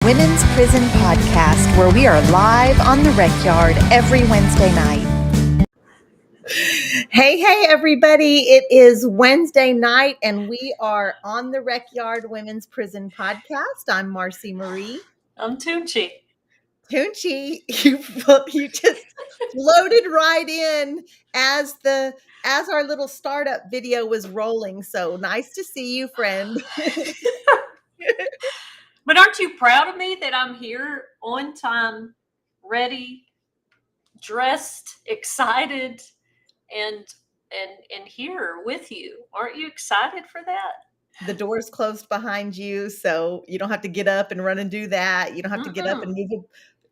Women's Prison Podcast, where we are live on the Recyard every Wednesday night. Hey, everybody. It is Wednesday night, and we are on the Recyard Women's Prison Podcast. I'm Marci Marie. I'm Toonchi. Toonchi, you just floated right in as our little startup video was rolling. So nice to see you, friend. But aren't you proud of me that I'm here on time, ready, dressed, excited, and here with you? Aren't you excited for that? The door's closed behind you, so you don't have to get up and run and do that. You don't have to get up and move a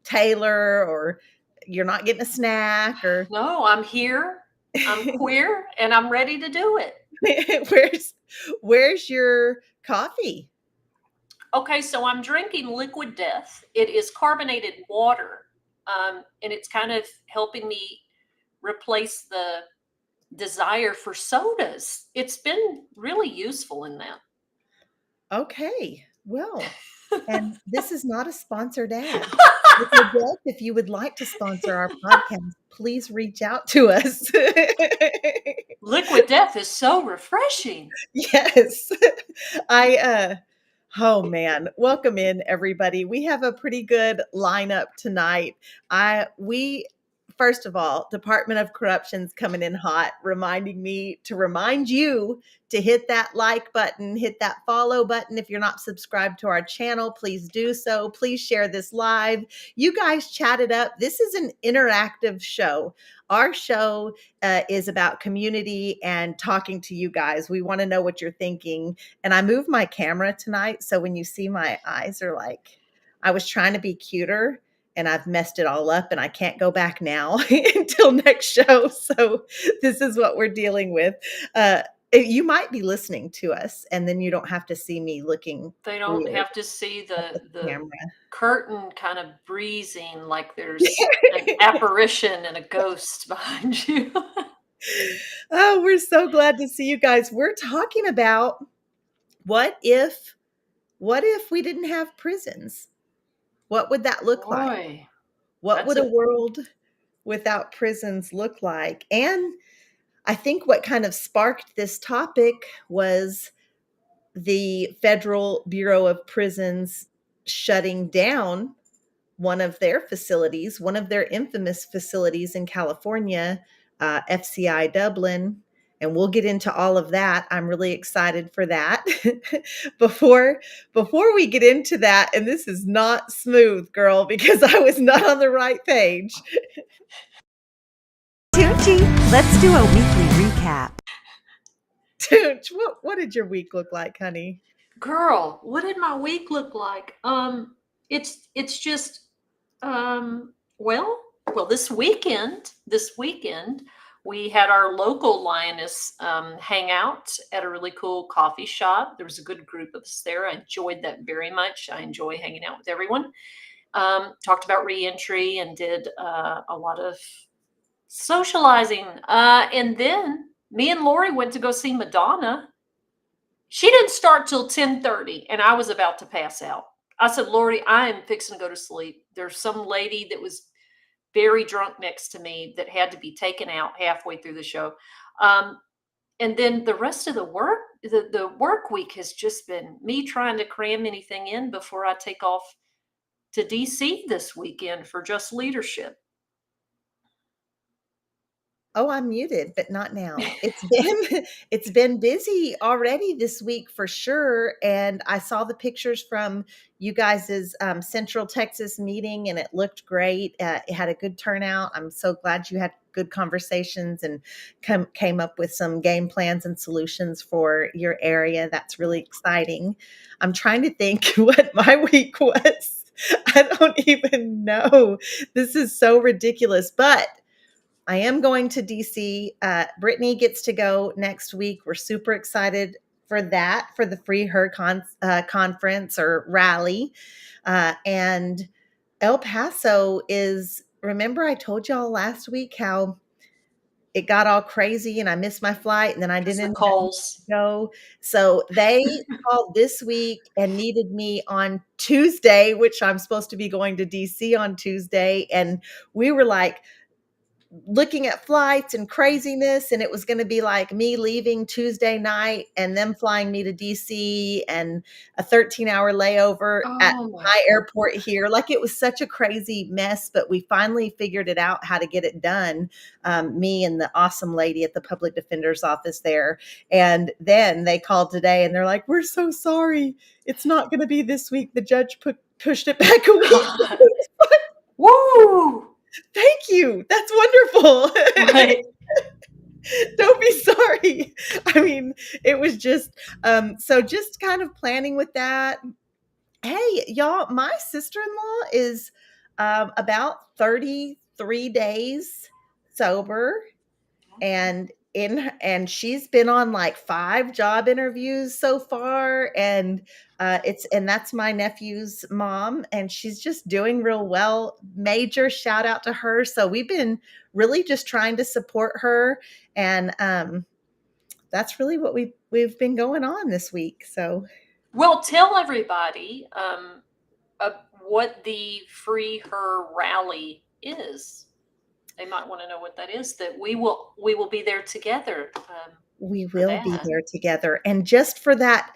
Taylor, or you're not getting a snack, or no, I'm here. I'm queer, and I'm ready to do it. Where's your coffee? Okay, so I'm drinking Liquid Death. It is carbonated water, and it's kind of helping me replace the desire for sodas. It's been really useful in that. Okay, well, and this is not a sponsored ad. If you would like to sponsor our podcast, please reach out to us. Liquid Death is so refreshing. Yes. Oh man, welcome in everybody. We have a pretty good lineup tonight. First of all, Department of Corruption's coming in hot, reminding me to remind you to hit that like button, hit that follow button. If you're not subscribed to our channel, please do so. Please share this live. You guys chat it up. This is an interactive show. Our show is about community and talking to you guys. We want to know what you're thinking. And I moved my camera tonight, so when you see my eyes are like, I was trying to be cuter, and I've messed it all up, and I can't go back now until next show. So this is what we're dealing with. You might be listening to us, and then you don't have to see me looking. They don't have to see the curtain kind of breezing like there's an apparition and a ghost behind you. Oh, we're so glad to see you guys. We're talking about what if we didn't have prisons? What would that look like? What would a world without prisons look like? And I think what kind of sparked this topic was the Federal Bureau of Prisons shutting down one of their facilities, one of their infamous facilities in California, FCI Dublin. And we'll get into all of that. I'm really excited for that. Before we get into that, and this is not smooth, girl, because I was not on the right page. Toonchi, let's do a weekly recap. Toonch, what did your week look like, honey? Girl, what did my week look like? It's just well, this weekend we had our local Lioness hangout at a really cool coffee shop. There was a good group of us there. I enjoyed that very much. I enjoy hanging out with everyone. Talked about reentry and did a lot of socializing. And then me and Lori went to go see Madonna. She didn't start till 10:30, and I was about to pass out. I said, Lori, I am fixing to go to sleep. There's some lady that was very drunk next to me that had to be taken out halfway through the show. And then the rest of the work week has just been me trying to cram anything in before I take off to DC this weekend for Just Leadership. Oh, I'm muted, but not now. It's been busy already this week for sure. And I saw the pictures from you guys' Central Texas meeting, and it looked great. It had a good turnout. I'm so glad you had good conversations and came up with some game plans and solutions for your area. That's really exciting. I'm trying to think what my week was. I don't even know. This is so ridiculous, but I am going to DC. Brittany gets to go next week. We're super excited for that, for the Free Her conference or rally. And El Paso is, remember I told y'all last week how it got all crazy and I missed my flight and then I Because the didn't calls. go. So they called this week and needed me on Tuesday, which I'm supposed to be going to DC on Tuesday. And we were like, looking at flights and craziness, and it was going to be like me leaving Tuesday night and them flying me to DC and a 13-hour layover at Oh my my God. airport here. Like, it was such a crazy mess, but we finally figured it out how to get it done. Me and the awesome lady at the public defender's office there. And then they called today and they're like, we're so sorry, it's not going to be this week, the judge pushed it back a week. Woo! Thank you, that's wonderful. Right. Don't be sorry. I mean, it was just so just kind of planning with that. Hey, y'all, my sister-in-law is about 33 days sober, and she's been on like 5 job interviews so far, and that's my nephew's mom, and she's just doing real well. Major shout out to her. So we've been really just trying to support her, and that's really what we've been going on this week. So Well, tell everybody what the Free Her rally is. They might want to know what that is. That we will be there together. we For will be that. there together, and just for that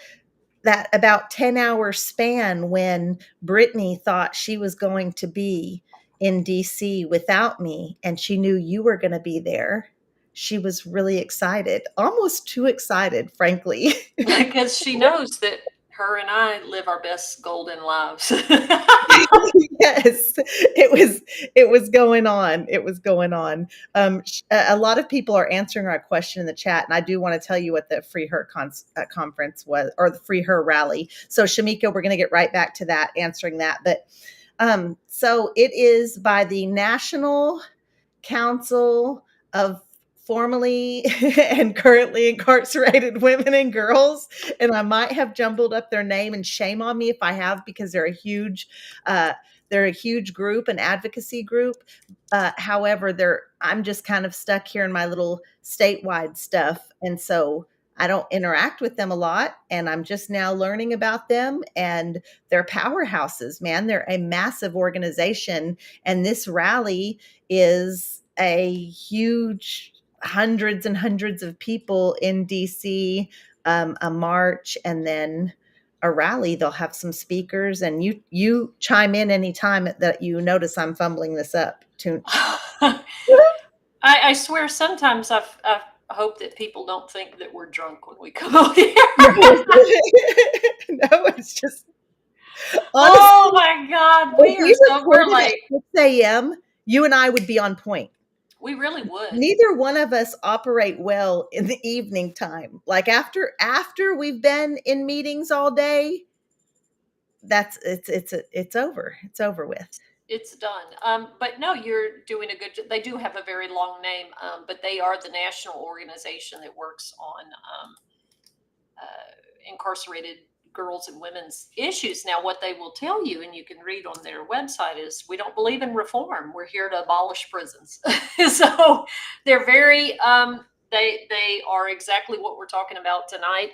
about 10-hour span when Brittany thought she was going to be in DC without me and she knew you were going to be there. She was really excited, almost too excited, frankly. Because she knows that her and I live our best golden lives. Yes, it was going on. It was going on. A lot of people are answering our question in the chat, and I do want to tell you what the Free Her conference was, or the Free Her rally. So, Shamika, we're going to get right back to that, answering that. But so it is by the National Council of Formerly and Currently Incarcerated Women and Girls, and I might have jumbled up their name, and shame on me if I have, because uh, they're a huge group, an advocacy group. However, I'm just kind of stuck here in my little statewide stuff, and so I don't interact with them a lot, and I'm just now learning about them, and they're powerhouses, man. They're a massive organization, and this rally is a huge, hundreds and hundreds of people in DC, a march, and then a rally. They'll have some speakers, and you chime in anytime that you notice I'm fumbling this up. I swear, sometimes I've hoped that people don't think that we're drunk when we come out here. No, it's just honestly, Oh my God, if we are we so we're recorded at like 6 a.m., you and I would be on point. we really would. Neither one of us operate well in the evening time. Like after we've been in meetings all day, it's over. It's over with. It's done. But no, you're doing a good job. They do have a very long name, but they are the national organization that works on incarcerated girls and women's issues. Now, what they will tell you, and you can read on their website, is we don't believe in reform. We're here to abolish prisons. So they're very they are exactly what we're talking about tonight.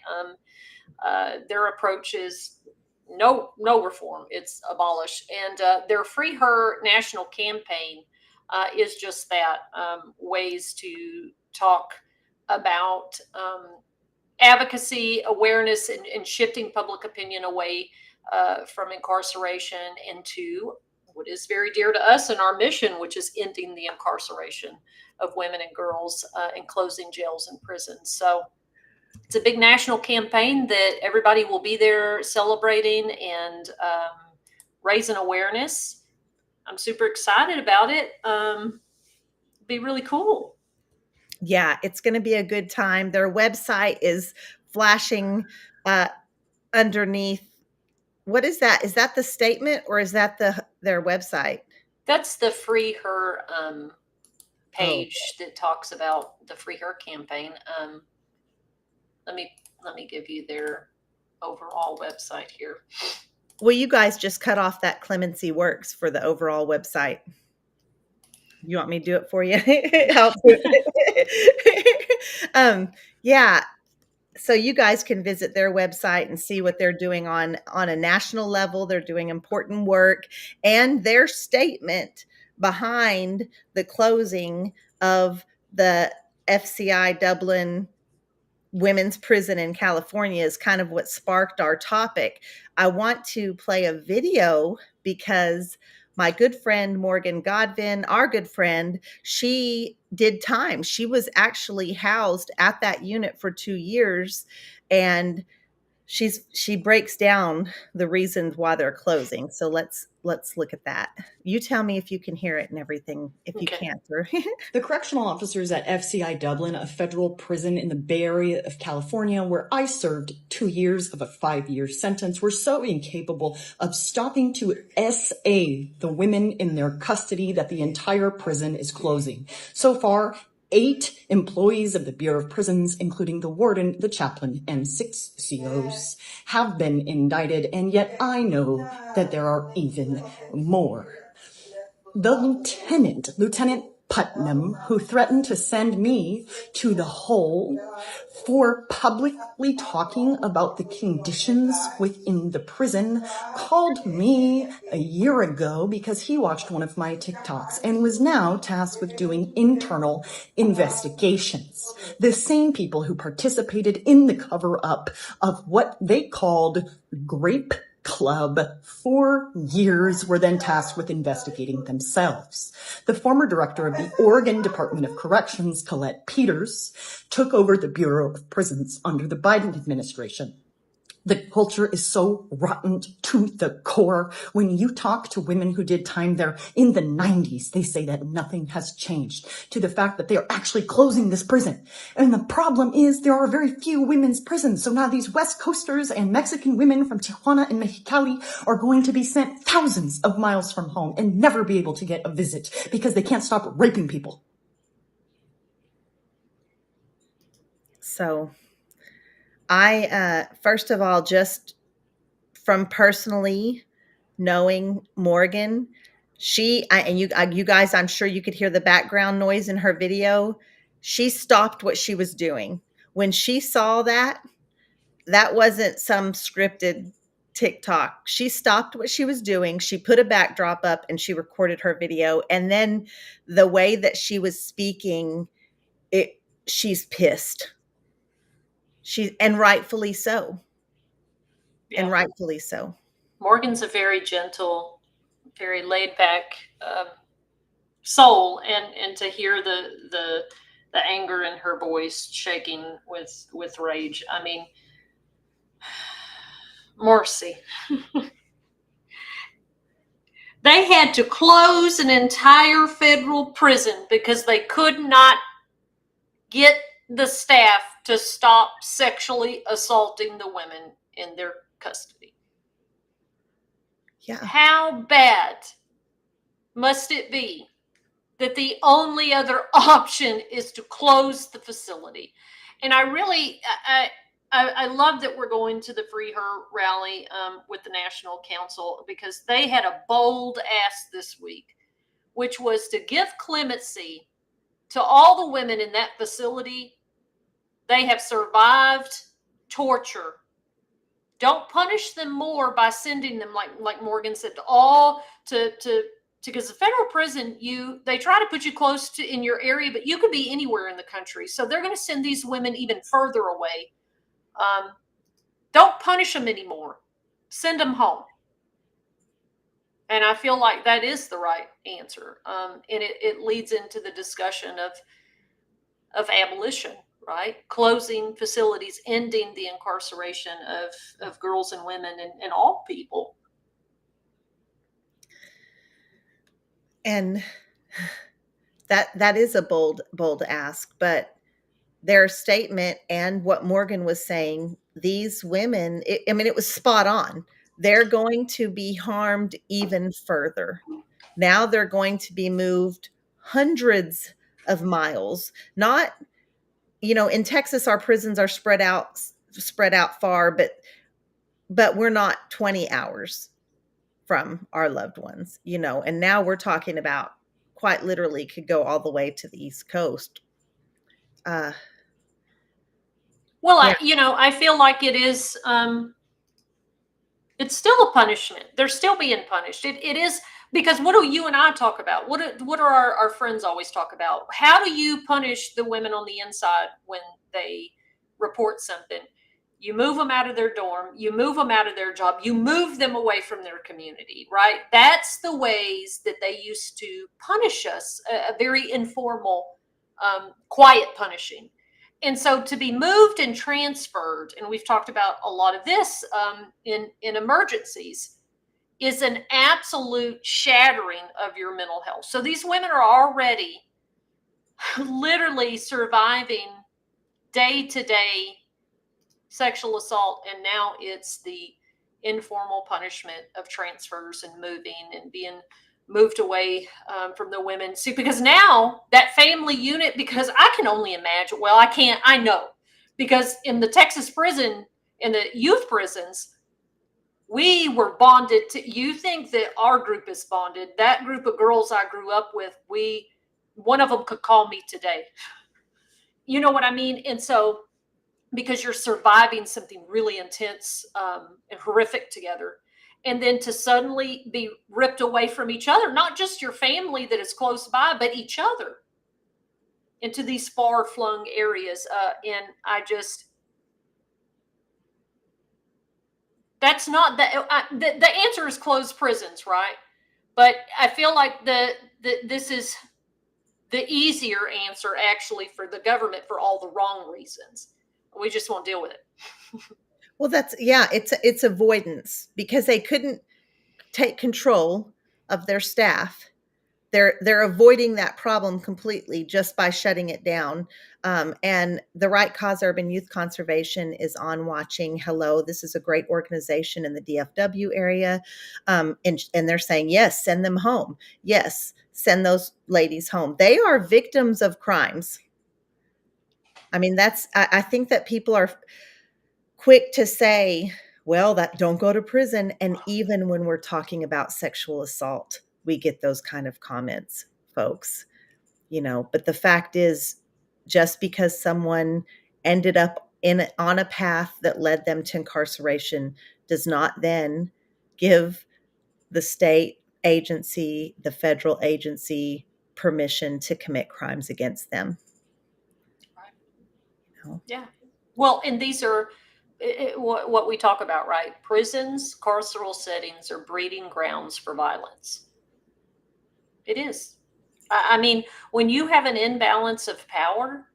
Their approach is no reform, it's abolish. And their Free Her national campaign is just that, ways to talk about advocacy, awareness, and shifting public opinion away from incarceration into what is very dear to us and our mission, which is ending the incarceration of women and girls and closing jails and prisons. So it's a big national campaign that everybody will be there celebrating and raising awareness. I'm super excited about it. Be really cool. Yeah, it's going to be a good time. Their website is flashing underneath. What is that? Is that the statement, or is that their website? That's the Free Her page that talks about the Free Her campaign. Let me give you their overall website here. Well, you guys just cut off that Clemency Works for the overall website. You want me to do it for you? I'll do it. Yeah. So you guys can visit their website and see what they're doing on a national level. They're doing important work, and their statement behind the closing of the FCI Dublin women's prison in California is kind of what sparked our topic. I want to play a video because my good friend Morgan Godvin, our good friend, she did time. She was actually housed at that unit for 2 years, and she breaks down the reasons why they're closing. So let's look at that. You tell me if you can hear it and everything. If you can't, The correctional officers at FCI Dublin, a federal prison in the Bay Area of California, where I served 2 years of a 5-year sentence, were so incapable of stopping to SA the women in their custody that the entire prison is closing. So far, 8 employees of the Bureau of Prisons, including the warden, the chaplain, and 6 COs, have been indicted, and yet I know that there are even more. The Lieutenant Putnam, who threatened to send me to the hole for publicly talking about the conditions within the prison, called me a year ago because he watched one of my TikToks and was now tasked with doing internal investigations. The same people who participated in the cover-up of what they called Grape Club for years were then tasked with investigating themselves. The former director of the Oregon Department of Corrections, Colette Peters, took over the Bureau of Prisons under the Biden administration. The culture is so rotten to the core. When you talk to women who did time there in the 90s, they say that nothing has changed, to the fact that they are actually closing this prison. And the problem is there are very few women's prisons. So now these West Coasters and Mexican women from Tijuana and Mexicali are going to be sent thousands of miles from home and never be able to get a visit because they can't stop raping people. So I, first of all, just from personally knowing Morgan, you guys, I'm sure you could hear the background noise in her video. She stopped what she was doing. When she saw that wasn't some scripted TikTok. She stopped what she was doing. She put a backdrop up and she recorded her video. And then the way that she was speaking, she's pissed. And rightfully so. Yeah. And rightfully so. Morgan's a very gentle, very laid back soul, and to hear the anger in her voice shaking with rage. I mean, Marci. They had to close an entire federal prison because they could not get the staff to stop sexually assaulting the women in their custody. Yeah. How bad must it be that the only other option is to close the facility? And I really, I love that we're going to the Free Her rally with the National Council, because they had a bold ask this week, which was to give clemency to all the women in that facility. They have survived torture. Don't punish them more by sending them, like Morgan said, because the federal prison, they try to put you close to in your area, but you could be anywhere in the country. So they're going to send these women even further away. Don't punish them anymore. Send them home. And I feel like that is the right answer. And it leads into the discussion of abolition, right? Closing facilities, ending the incarceration of girls and women and all people. And that is a bold ask, but their statement and what Morgan was saying, these women, it was spot on. They're going to be harmed even further. Now they're going to be moved hundreds of miles. Not, in Texas, our prisons are spread out far, but we're not 20 hours from our loved ones, and now we're talking about quite literally could go all the way to the East Coast. Well, Yeah. I feel like it is, it's still a punishment. They're still being punished. It is, because what do you and I talk about? What are our friends always talk about? How do you punish the women on the inside when they report something? You move them out of their dorm, you move them out of their job, you move them away from their community, right? That's the ways that they used to punish us, a very informal, quiet punishing. And so to be moved and transferred, and we've talked about a lot of this, in emergencies, is an absolute shattering of your mental health. So these women are already literally surviving day to day sexual assault, and now it's the informal punishment of transfers and moving and being moved away, from the women. See, because now that family unit, because I can only imagine, well, I can't, I know, because in the Texas prison, in the youth prisons, we were bonded to, you think that our group is bonded, that group of girls I grew up with, one of them could call me today. You know what I mean? And so, because you're surviving something really intense, and horrific together, and then to suddenly be ripped away from each other, not just your family that is close by, but each other, into these far-flung areas. And I just, that's not the answer is closed prisons, right? But I feel like this is the easier answer, actually, for the government, for all the wrong reasons. We just won't deal with it. Well, it's avoidance, because they couldn't take control of their staff. They're avoiding that problem completely just by shutting it down. And the Right Cause Urban Youth Conservation is on watching. Hello, this is a great organization in the DFW area, and they're saying, yes, send them home. Yes, send those ladies home. They are victims of crimes. I mean, I think that people are quick to say, well, that don't go to prison. And even when we're talking about sexual assault, we get those kind of comments, folks. But the fact is, just because someone ended up on a path that led them to incarceration does not then give the state agency, the federal agency, permission to commit crimes against them. Yeah. Well, and these are what we talk about, right? Prisons, carceral settings are breeding grounds for violence. It is. I mean, when you have an imbalance of power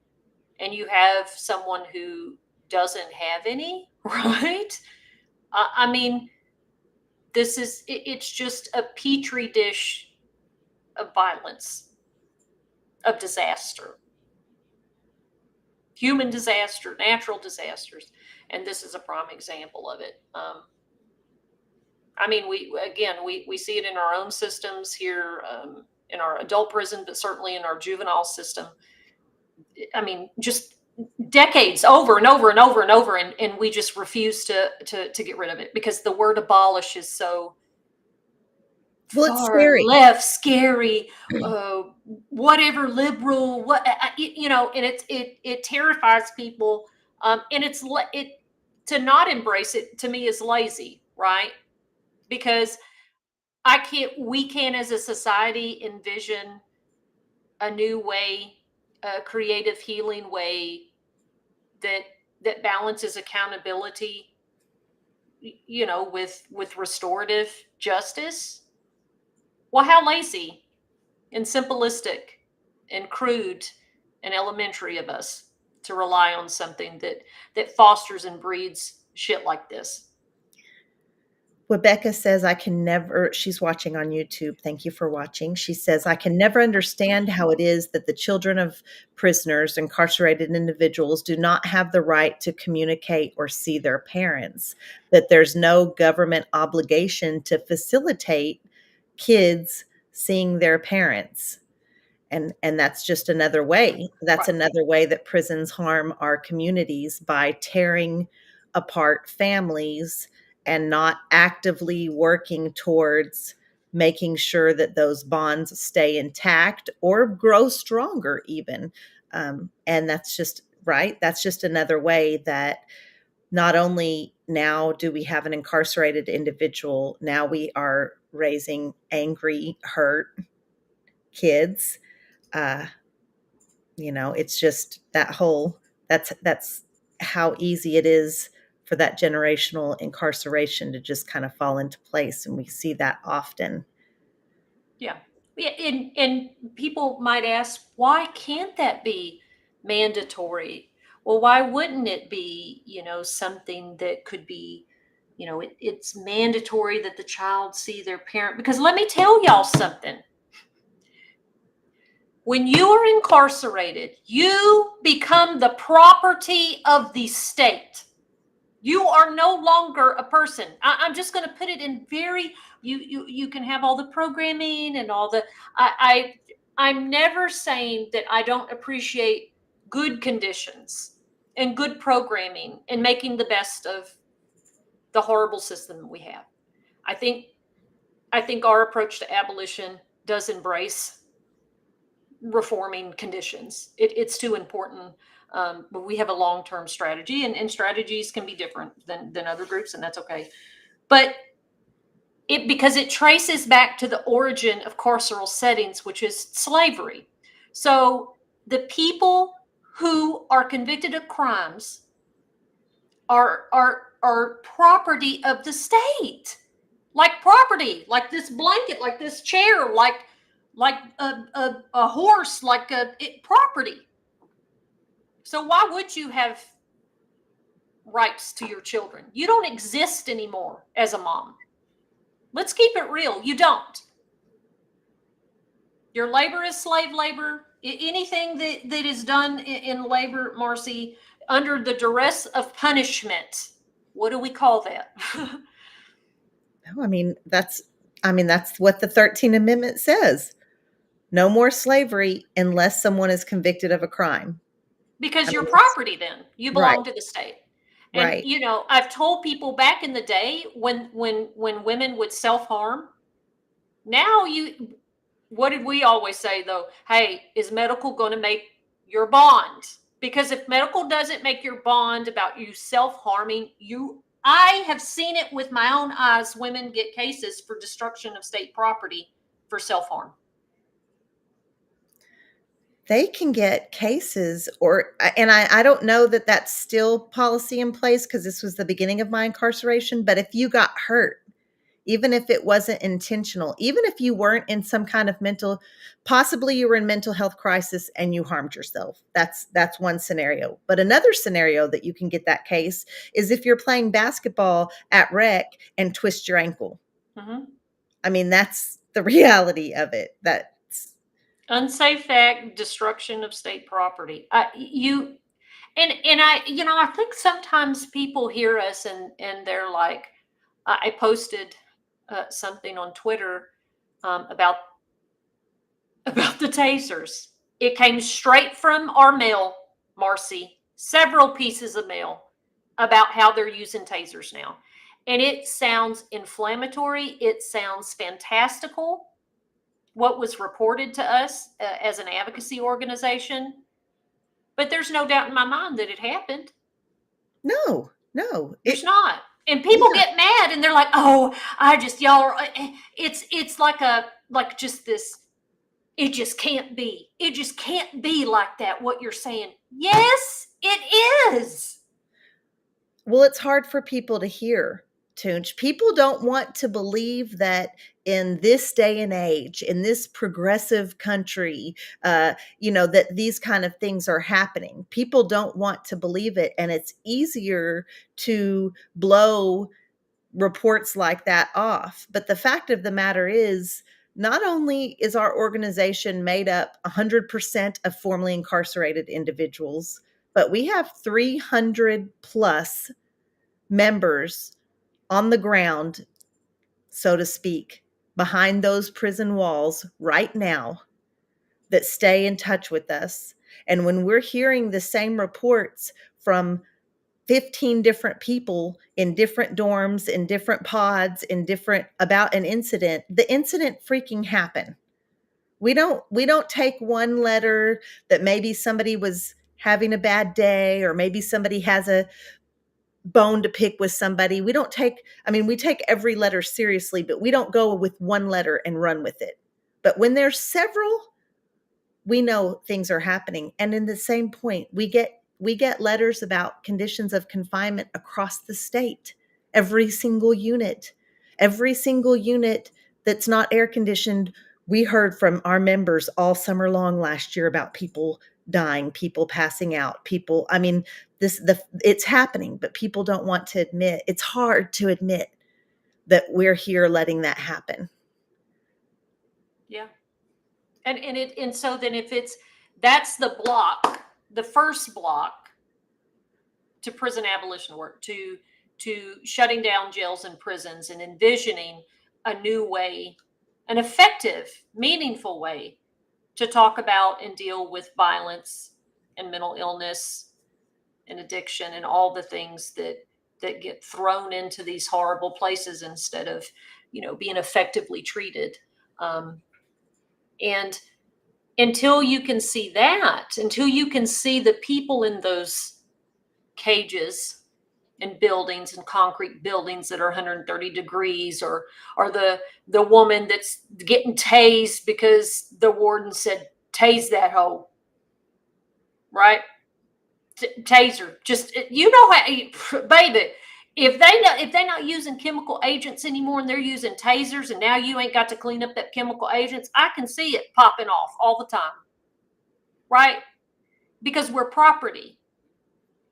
and you have someone who doesn't have any, right? I mean, it's just a petri dish of violence, of disaster, human disaster, natural disasters. And this is a prime example of it. I mean, we see it in our own systems here, in our adult prison, but certainly in our juvenile system. I mean, just decades over and over and over and over, and we just refuse to get rid of it, because the word abolish is so It's far scary. left, scary, whatever, liberal, and it terrifies people, and to not embrace it, to me, is lazy, right? Because we can as a society envision a new way, a creative, healing way that balances accountability, with restorative justice. Well, how lazy and simplistic and crude and elementary of us to rely on something that fosters and breeds shit like this. Rebecca says, she's watching on YouTube. Thank you for watching. She says, I can never understand how it is that the children of prisoners, incarcerated individuals, do not have the right to communicate or see their parents, that there's no government obligation to facilitate kids seeing their parents. And that's just another way. That's Right. another way that prisons harm our communities, by tearing apart families and not actively working towards making sure that those bonds stay intact or grow stronger even. And that's just right. That's just another way that not only now do we have an incarcerated individual, now we are raising angry, hurt kids. It's just that's how easy it is for that generational incarceration to just kind of fall into place. And we see that often. Yeah. And people might ask, why can't that be mandatory? Well, why wouldn't it be, something that could be, it's mandatory that the child see their parent? Because let me tell y'all something. When you are incarcerated, you become the property of the state. You are no longer a person. I'm just going to put it in very, you can have all the programming and all the, I'm never saying that I don't appreciate good conditions and good programming and making the best of the horrible system that we have. I think our approach to abolition does embrace reforming conditions. It's too important. But we have a long-term strategy, and strategies can be different than other groups, and that's okay. But because it traces back to the origin of carceral settings, which is slavery. So the people who are convicted of crimes are property of the state, like property, like this blanket, like this chair, like a horse, like property. So why would you have rights to your children? You don't exist anymore as a mom. Let's keep it real. You don't. Your labor is slave labor. Anything that is done in labor, Marci, under the duress of punishment, what do we call that? That's what the 13th Amendment says. No more slavery unless someone is convicted of a crime. Because you're property then. You belong right. to the state. And, right. I've told people back in the day when women would self-harm, now what did we always say though? Hey, is medical going to make your bond? Because if medical doesn't make your bond about you self-harming, I have seen it with my own eyes. Women get cases for destruction of state property for self-harm. They can get cases and I don't know that that's still policy in place because this was the beginning of my incarceration. But if you got hurt, even if it wasn't intentional, even if you weren't in some kind of possibly you were in mental health crisis and you harmed yourself, that's one scenario. But another scenario that you can get that case is if you're playing basketball at rec and twist your ankle. Mm-hmm. That's the reality of it. That's unsafe act, destruction of state property. I think sometimes people hear us and they're like, I posted something on Twitter about the tasers. It came straight from our mail, Marci, several pieces of mail about how they're using tasers now. And it sounds inflammatory. It sounds fantastical. What was reported to us as an advocacy organization. But there's no doubt in my mind that it happened. No. There's not. And people get mad and they're like, oh, y'all are, it's like just this, it just can't be. It just can't be like that, what you're saying. Yes, it is. Well, it's hard for people to hear, Toonch. People don't want to believe that in this day and age, in this progressive country, that these kind of things are happening. People don't want to believe it. And it's easier to blow reports like that off. But the fact of the matter is, not only is our organization made up 100% of formerly incarcerated individuals, but we have 300 plus members on the ground, so to speak, behind those prison walls right now that stay in touch with us. And when we're hearing the same reports from 15 different people in different dorms, in different pods, about an incident, the incident freaking happened. We don't take one letter that maybe somebody was having a bad day, or maybe somebody has a bone to pick with somebody. We take every letter seriously, but we don't go with one letter and run with it. But when there's several, we know things are happening. And in the same point, we get letters about conditions of confinement across the state. Every single unit that's not air conditioned, we heard from our members all summer long last year about people dying, people passing out, it's happening, but people don't want to admit. It's hard to admit that we're here letting that happen. Yeah. And so then that's the block, the first block to prison abolition work, to shutting down jails and prisons and envisioning a new way, an effective, meaningful way to talk about and deal with violence and mental illness and addiction and all the things that get thrown into these horrible places instead of, being effectively treated. And until you can see that, until you can see the people in those cages and buildings and concrete buildings that are 130 degrees, or the woman that's getting tased because the warden said, tase that hoe, right? Taser, just, how, baby, if they're not using chemical agents anymore and they're using tasers, and now you ain't got to clean up that chemical agents, I can see it popping off all the time, right? Because we're property.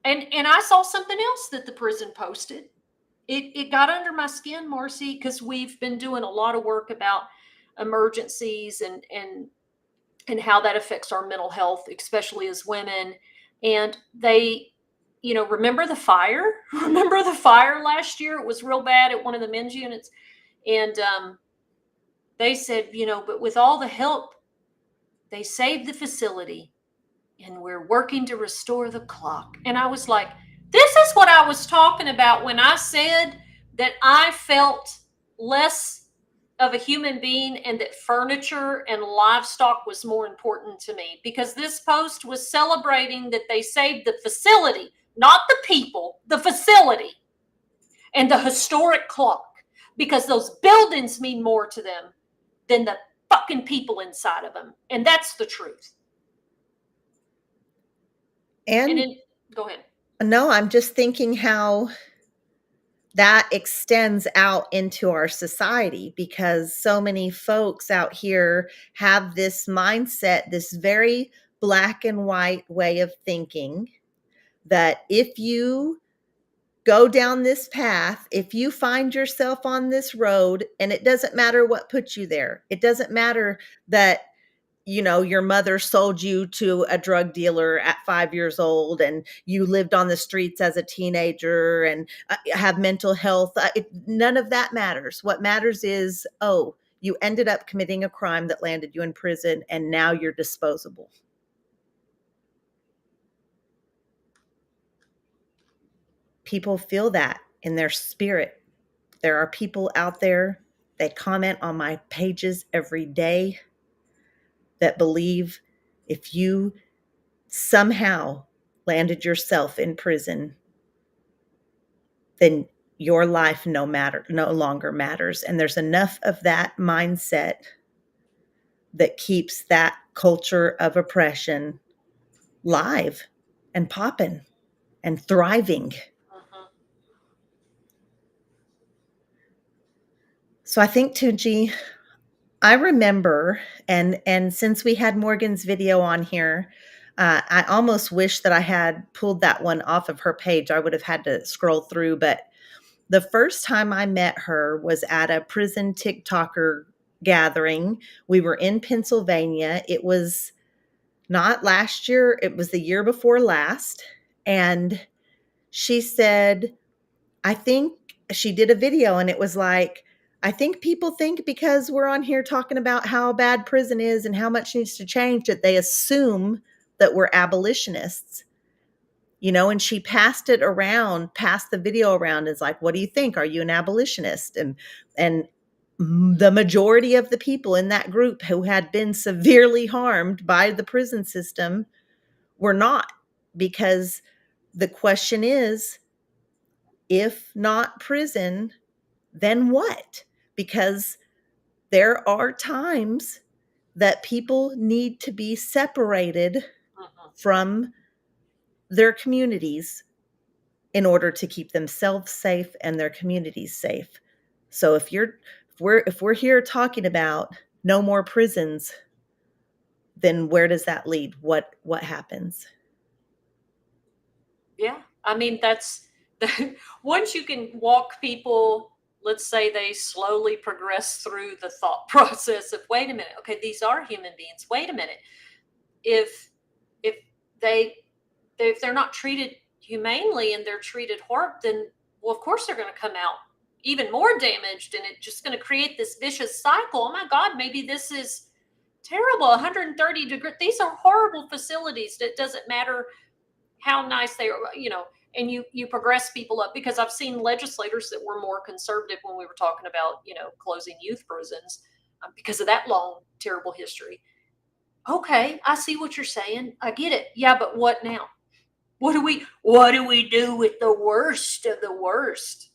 And I saw something else that the prison posted. It got under my skin, Marci, because we've been doing a lot of work about emergencies and how that affects our mental health, especially as women. And they, remember the fire? Remember the fire last year? It was real bad at one of the men's units. And they said, but with all the help, they saved the facility and we're working to restore the clock. And I was like, this is what I was talking about when I said that I felt less of a human being and that furniture and livestock was more important to me, because this post was celebrating that they saved the facility, not the people, the facility and the historic clock, because those buildings mean more to them than the fucking people inside of them. And that's the truth. Go ahead. No, I'm just thinking how that extends out into our society, because so many folks out here have this mindset, this very black and white way of thinking, that if you go down this path, if you find yourself on this road, and it doesn't matter what put you there, it doesn't matter that your mother sold you to a drug dealer at 5 years old and you lived on the streets as a teenager and have mental health. None of that matters. What matters is, you ended up committing a crime that landed you in prison and now you're disposable. People feel that in their spirit. There are people out there, they comment on my pages every day, that believe if you somehow landed yourself in prison, then your life no longer matters. And there's enough of that mindset that keeps that culture of oppression live and popping and thriving. Uh-huh. So I think, Toonchi, I remember, and since we had Morgan's video on here, I almost wish that I had pulled that one off of her page. I would have had to scroll through, but the first time I met her was at a prison TikToker gathering. We were in Pennsylvania. It was not last year, it was the year before last. And she said, I think she did a video and it was like, I think people think because we're on here talking about how bad prison is and how much needs to change that they assume that we're abolitionists. and she passed the video around, is like, what do you think? Are you an abolitionist? And the majority of the people in that group who had been severely harmed by the prison system were not, because the question is, if not prison, then what? Because there are times that people need to be separated from their communities in order to keep themselves safe and their communities safe. So if we're here talking about no more prisons, then where does that lead? What happens? Yeah. I mean, that's once you can walk people, let's say they slowly progress through the thought process of, wait a minute, okay, these are human beings. Wait a minute. If they if they're not treated humanely and they're treated hard, then, well, of course they're going to come out even more damaged, and it's just going to create this vicious cycle. Oh my God, maybe this is terrible. 130 degrees. These are horrible facilities. It doesn't matter how nice they are, and you progress people up, because I've seen legislators that were more conservative when we were talking about, closing youth prisons, because of that long, terrible history. Okay, I see what you're saying. I get it. Yeah, but what now? What do we do with the worst of the worst?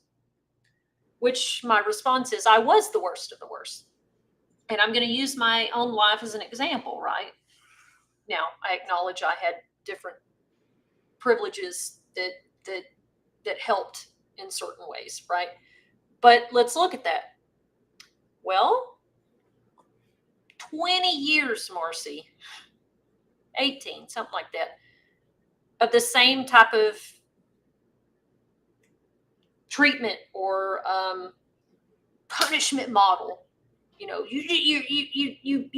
Which my response is, I was the worst of the worst. And I'm going to use my own life as an example, right? Now, I acknowledge I had different privileges that helped in certain ways, right? But let's look at that. Well, 20 years, Marci, 18, something like that, of the same type of treatment or punishment model. You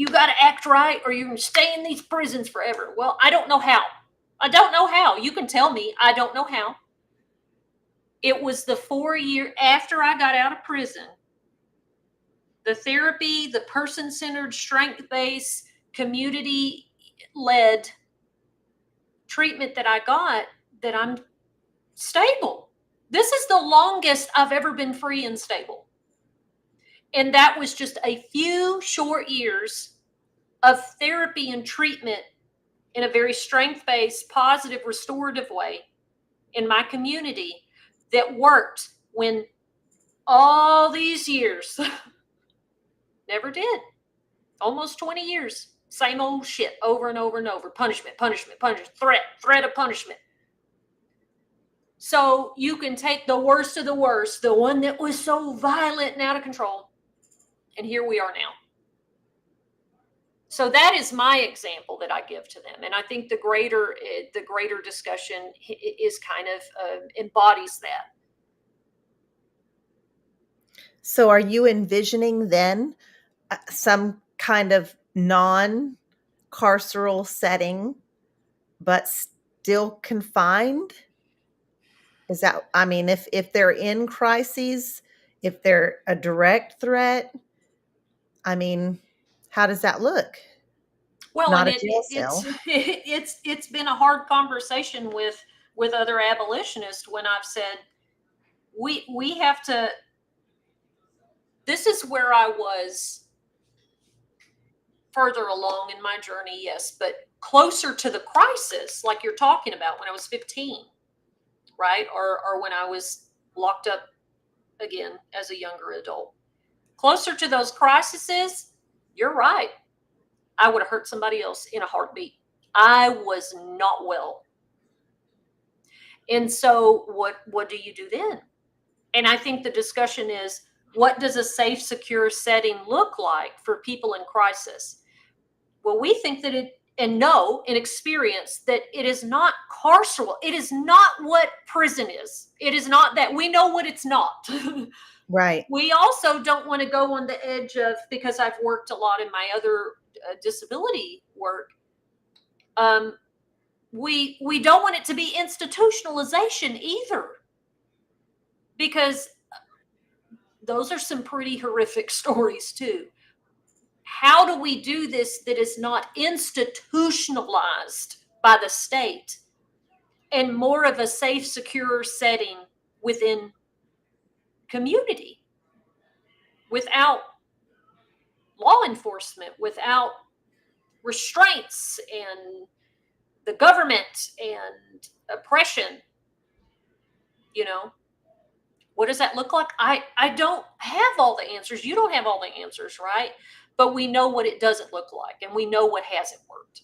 got to act right, or you're going to stay in these prisons forever. Well, I don't know how. You can tell me. I don't know how. It was the 4 year after I got out of prison, the therapy, the person-centered, strength-based, community-led treatment that I got, that I'm stable. This is the longest I've ever been free and stable. And that was just a few short years of therapy and treatment in a very strength-based, positive, restorative way in my community that worked when all these years never did. Almost 20 years. Same old shit over and over and over. Punishment, threat of punishment. So you can take the worst of the worst, the one that was so violent and out of control, and here we are now. So that is my example that I give to them. And I think the greater discussion is kind of embodies that. So are you envisioning then some kind of non-carceral setting, but still confined? Is that, I mean, if they're in crises, if they're a direct threat, I mean, how does that look? Well, Not and a jail cell. it's been a hard conversation with other abolitionists when I've said we have to. This is where I was further along in my journey, yes, but closer to the crisis, like you're talking about, when I was 15, right, or when I was locked up again as a younger adult. Closer to those crises, you're right. I would have hurt somebody else in a heartbeat. I was not well. And so what do you do then? And I think the discussion is, what does a safe, secure setting look like for people in crisis? Well, we think that know and experience that it is not carceral. It is not what prison is. It is not that. We know what it's not. Right. We also don't want to go on the edge of, because I've worked a lot in my other disability work. We don't want it to be institutionalization either, because those are some pretty horrific stories too. How do we do this that is not institutionalized by the state, and more of a safe, secure setting within community, without law enforcement, without restraints and the government and oppression. You know, what does that look like? I don't have all the answers. You don't have all the answers, right? But we know what it doesn't look like, and we know what hasn't worked.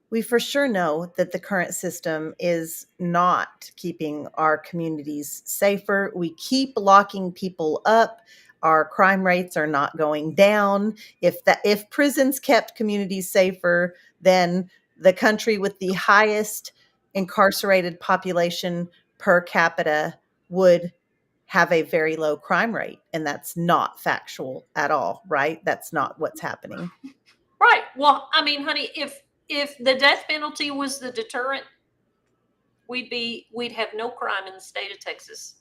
We for sure know that the current system is not keeping our communities safer. We keep locking people up. Our crime rates are not going down. If prisons kept communities safer, then the country with the highest incarcerated population per capita would have a very low crime rate. And that's not factual at all, right? That's not what's happening. Right. Well, I mean, honey, if the death penalty was the deterrent, we'd have no crime in the state of Texas.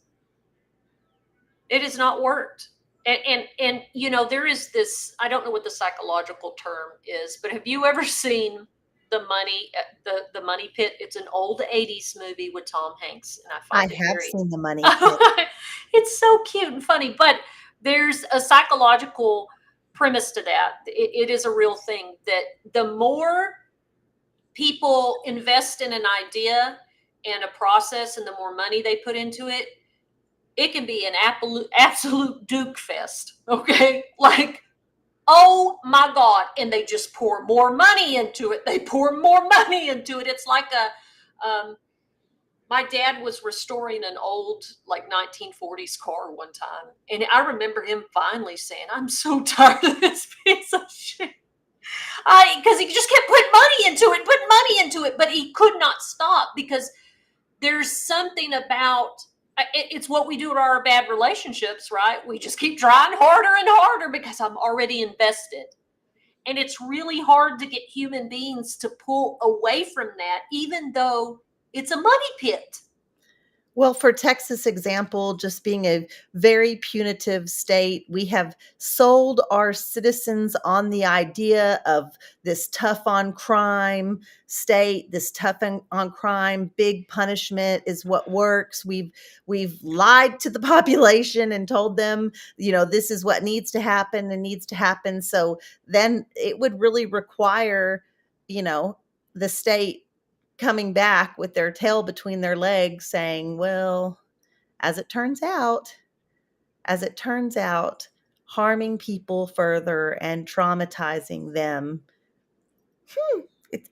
It has not worked. And you know, there is this, I don't know what the psychological term is, but have you ever seen the Money Pit? It's an old 80s movie with Tom Hanks, and I I find it have very seen the Money Pit. it's so cute and funny, but there's a psychological premise to that. It is a real thing that the more people invest in an idea and a process and the more money they put into it, it can be an absolute duke fest. Okay. Like, oh my God. And they just pour more money into it. They pour more money into it. It's like my dad was restoring an old, like 1940s car one time. And I remember him finally saying, I'm so tired of this piece of shit. Because he just kept putting money into it, but he could not stop, because there's something about it's what we do in our bad relationships, right? We just keep trying harder and harder because I'm already invested. And it's really hard to get human beings to pull away from that, even though it's a money pit. Well, for Texas example, just being a very punitive state, we have sold our citizens on the idea of this tough on crime state, this tough on crime, big punishment is what works. We've lied to the population and told them, this is what needs to happen and needs to happen. So then it would really require, the state coming back with their tail between their legs saying, well, as it turns out, harming people further and traumatizing them,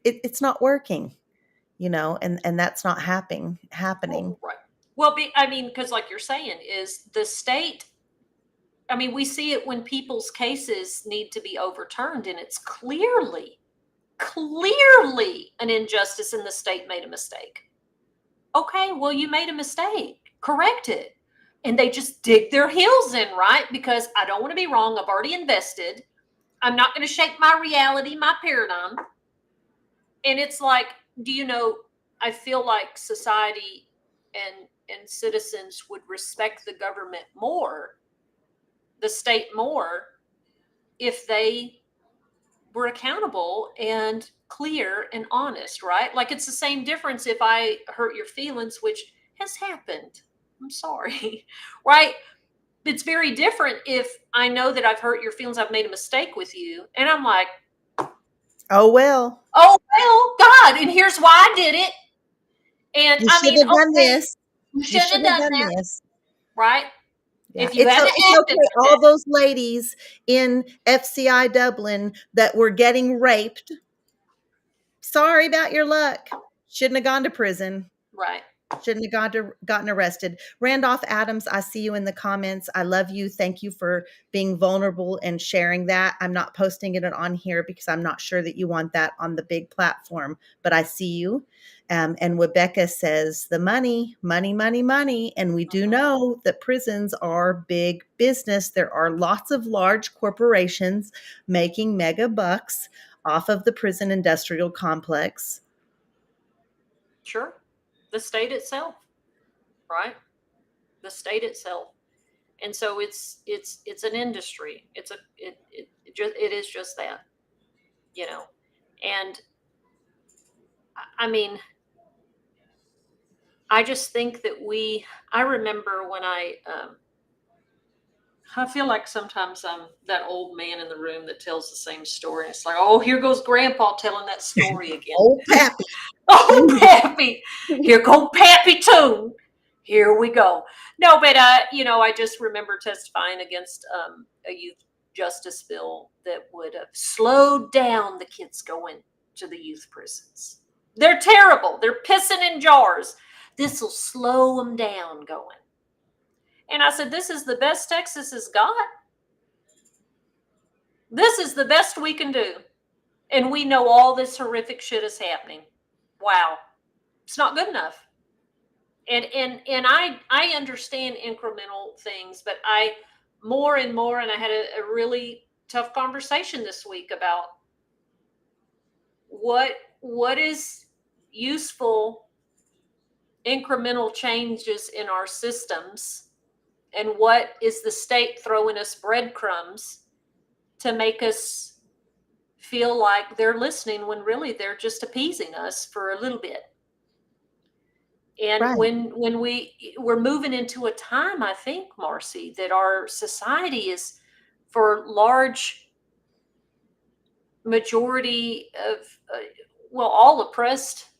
it's not working, and that's not happening. Oh, right. Well, because like you're saying, is the state, we see it when people's cases need to be overturned, and it's clearly an injustice, and the state made a mistake. Okay, well, you made a mistake. Correct it. And they just dig their heels in, right? Because I don't want to be wrong. I've already invested. I'm not going to shake my reality, my paradigm. And it's like, I feel like society and citizens would respect the government more, the state more, if they were accountable and clear and honest, right? Like, it's the same difference if I hurt your feelings, which has happened. I'm sorry, right? It's very different if I know that I've hurt your feelings, I've made a mistake with you, and I'm like, oh well, God, and here's why I did it. And you should have done this. You shouldn't have done that. This. Right? Yeah. If you had it's okay. All those ladies in FCI Dublin that were getting raped, sorry about your luck. Shouldn't have gone to prison. Right. Shouldn't have gotten arrested. Randolph Adams, I see you in the comments. I love you. Thank you for being vulnerable and sharing that. I'm not posting it on here because I'm not sure that you want that on the big platform, but I see you. And Rebecca says the money. And we do know that prisons are big business. There are lots of large corporations making mega bucks off of the prison industrial complex. Sure. The state itself, right? The state itself. And so it's an industry. It is just that, And I just think that I remember when I feel like sometimes I'm that old man in the room that tells the same story. It's like, oh, here goes Grandpa telling that story again. Old Pappy. Oh, Pappy. Here go Pappy too. Here we go. No, but I just remember testifying against a youth justice bill that would have slowed down the kids going to the youth prisons. They're terrible. They're pissing in jars. This will slow them down going. And I said, this is the best Texas has got. This is the best we can do. And we know all this horrific shit is happening. Wow. It's not good enough. And I understand incremental things, but I more and more, and I had a really tough conversation this week about what is useful incremental changes in our systems, and what is the state throwing us breadcrumbs to make us feel like they're listening when really they're just appeasing us for a little bit. And Right. when we're moving into a time, I think, Marci, that our society is, for large majority of all oppressed,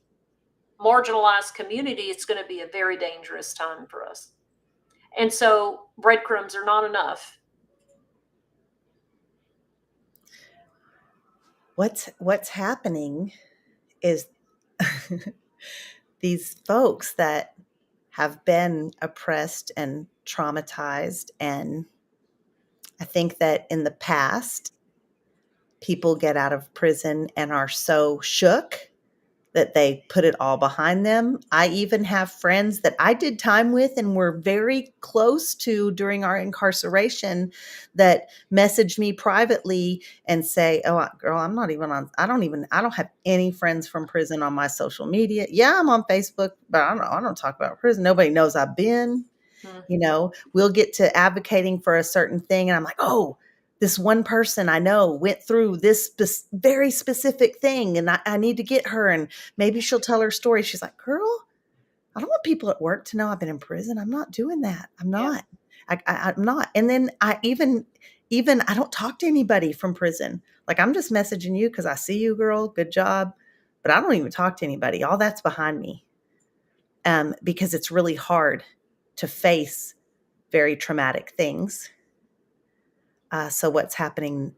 marginalized community, it's going to be a very dangerous time for us. And so breadcrumbs are not enough. What's happening is these folks that have been oppressed and traumatized, and I think that in the past, people get out of prison and are so shook that they put it all behind them. I even have friends that I did time with and were very close to during our incarceration that message me privately and say, "Oh, girl, I don't have any friends from prison on my social media. Yeah, I'm on Facebook, but I don't talk about prison. Nobody knows I've been." We'll get to advocating for a certain thing and I'm like, "Oh, this one person I know went through this very specific thing and I need to get her and maybe she'll tell her story." She's like, "Girl, I don't want people at work to know I've been in prison. I'm not doing that. I'm not. I'm not." And then I even I don't talk to anybody from prison. Like, I'm just messaging you because I see you, girl. Good job. But I don't even talk to anybody. All that's behind me. Because it's really hard to face very traumatic things. So what's happening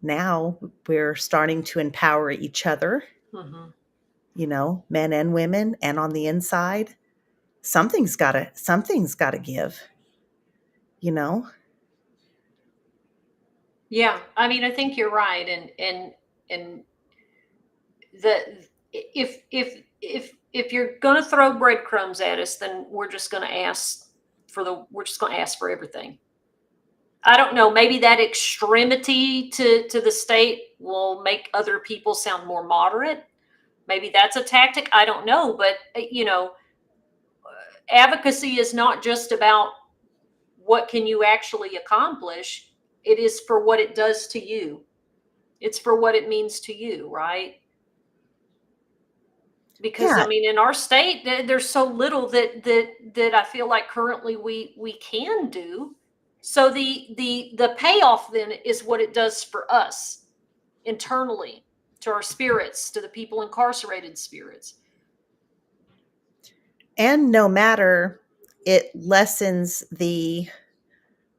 now, we're starting to empower each other, men and women, and on the inside, something's got to give, Yeah, I mean, I think you're right, and if you're going to throw breadcrumbs at us, then we're just going to ask for everything. I don't know, maybe that extremity to the state will make other people sound more moderate. Maybe that's a tactic. I don't know, but advocacy is not just about what can you actually accomplish. It is for what it does to you. It's for what it means to you, right? Because Yeah. I mean, in our state, there's so little that I feel like currently we can do. So the payoff then is what it does for us internally, to our spirits, to the people incarcerated spirits. And no matter, it lessens the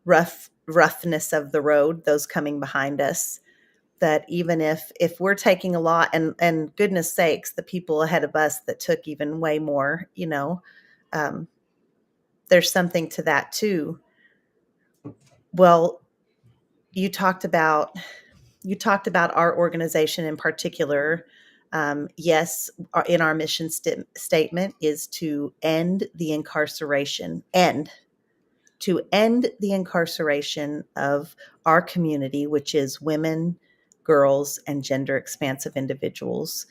roughness of the road, those coming behind us. That even if we're taking a lot, and goodness sakes, the people ahead of us that took even way more, there's something to that too. Well, you talked about our organization in particular. Yes, in our mission statement is to end the incarceration of our community, which is women, girls, and gender expansive individuals,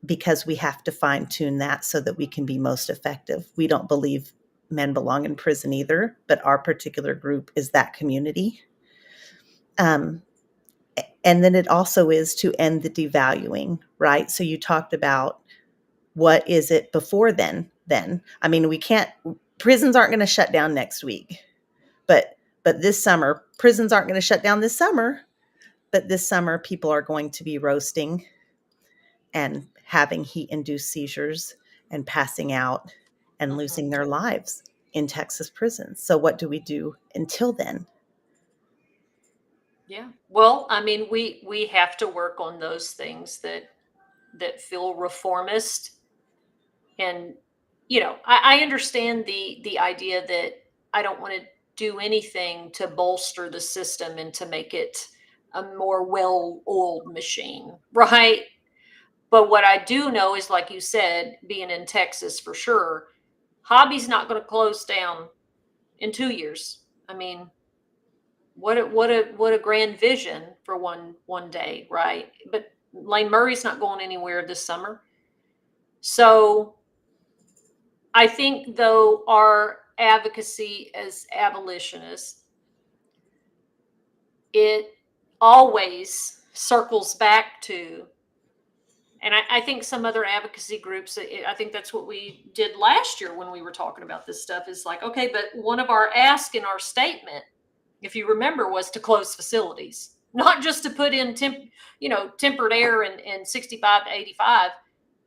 because we have to fine tune that so that we can be most effective. We don't believe men belong in prison either, but our particular group is that community. And then it also is to end the devaluing, right? So you talked about what is it before then? I mean, prisons aren't going to shut down next week, but this summer, prisons aren't going to shut down this summer, but this summer people are going to be roasting and having heat-induced seizures and passing out and losing their lives in Texas prisons. So what do we do until then? Yeah. Well, I mean, we have to work on those things that feel reformist. And, I understand the idea that I don't want to do anything to bolster the system and to make it a more well-oiled machine, right? But what I do know is, like you said, being in Texas for sure, hobby's not going to close down in 2 years. I mean, what a grand vision for one day, right? But Lane Murray's not going anywhere this summer. So I think, though, our advocacy as abolitionists, it always circles back to, and I think some other advocacy groups, I think that's what we did last year when we were talking about this stuff, is like, okay, but one of our asks in our statement, if you remember, was to close facilities, not just to put in tempered air and 65 to 85.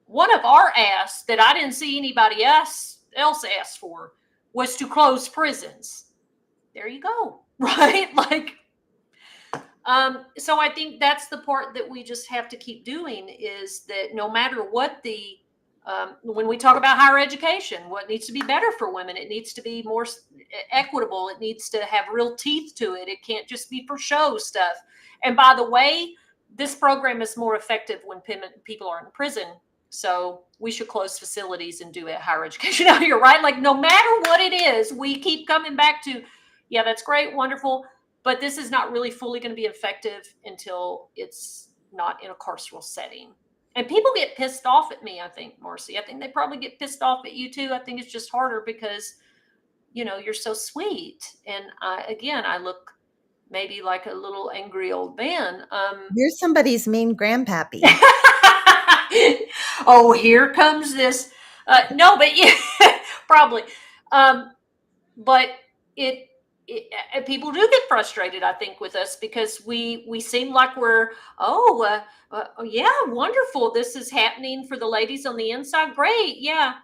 One of our asks that I didn't see anybody else ask for was to close prisons. There you go, right? So I think that's the part that we just have to keep doing, is that no matter what when we talk about higher education, what needs to be better for women, it needs to be more equitable. It needs to have real teeth to it. It can't just be for show stuff. And by the way, this program is more effective when people are in prison. So we should close facilities and do higher education out here, right? Like, no matter what it is, we keep coming back to, yeah, that's great, wonderful, but this is not really fully going to be effective until it's not in a carceral setting. And people get pissed off at me, I think, Marci. I think they probably get pissed off at you too. I think it's just harder because, you're so sweet. And I look maybe like a little angry old man. You're somebody's mean grandpappy. Oh, here comes this. No, but yeah, probably. But people do get frustrated, I think, with us because we seem like we're, yeah, wonderful. This is happening for the ladies on the inside. Great. Yeah.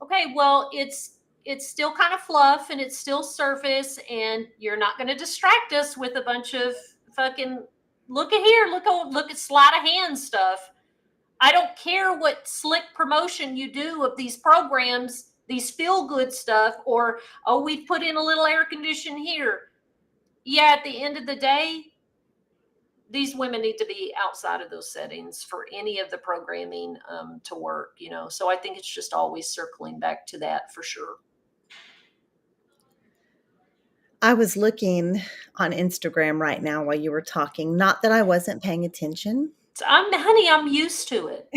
Okay. Well, it's still kind of fluff and it's still surface, and you're not going to distract us with a bunch of fucking look at sleight of hand stuff. I don't care what slick promotion you do of these programs, these feel good stuff, or, oh, we put in a little air condition here. Yeah, at the end of the day, these women need to be outside of those settings for any of the programming to work, So I think it's just always circling back to that for sure. I was looking on Instagram right now while you were talking. Not that I wasn't paying attention. I'm used to it.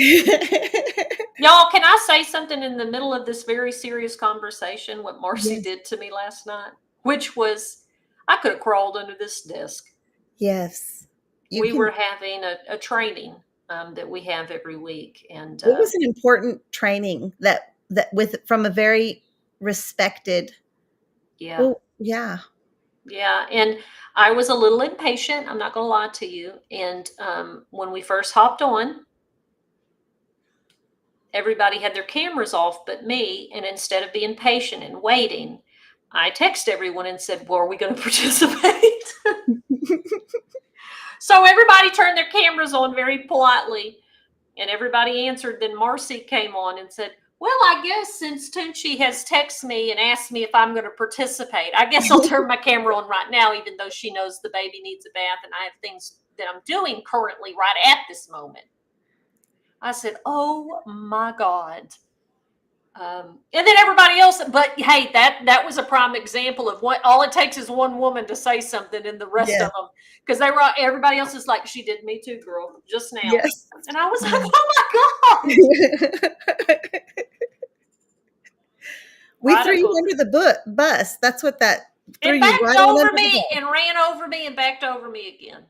Y'all, can I say something in the middle of this very serious conversation? What Marci did to me last night, which was, I could have crawled under this desk. Yes. We were having a training that we have every week, and it was an important training that from a very respected. Yeah. Well, yeah. Yeah. And I was a little impatient. I'm not going to lie to you. And when we first hopped on, everybody had their cameras off but me. And instead of being patient and waiting, I texted everyone and said, well, are we going to participate? So everybody turned their cameras on very politely, and everybody answered. Then Marci came on and said, well, I guess since Toonchi has texted me and asked me if I'm going to participate, I guess I'll turn my camera on right now, even though she knows the baby needs a bath and I have things that I'm doing currently right at this moment. I said, oh my God. And then everybody else, but hey, that was a prime example of what all it takes is one woman to say something, and the rest of them, because everybody else is like, she did me too, girl, just now. Yes. And I was like, oh my God. We threw you under the bus. That's what that threw it you backed right over under me and ran over me and backed over me again.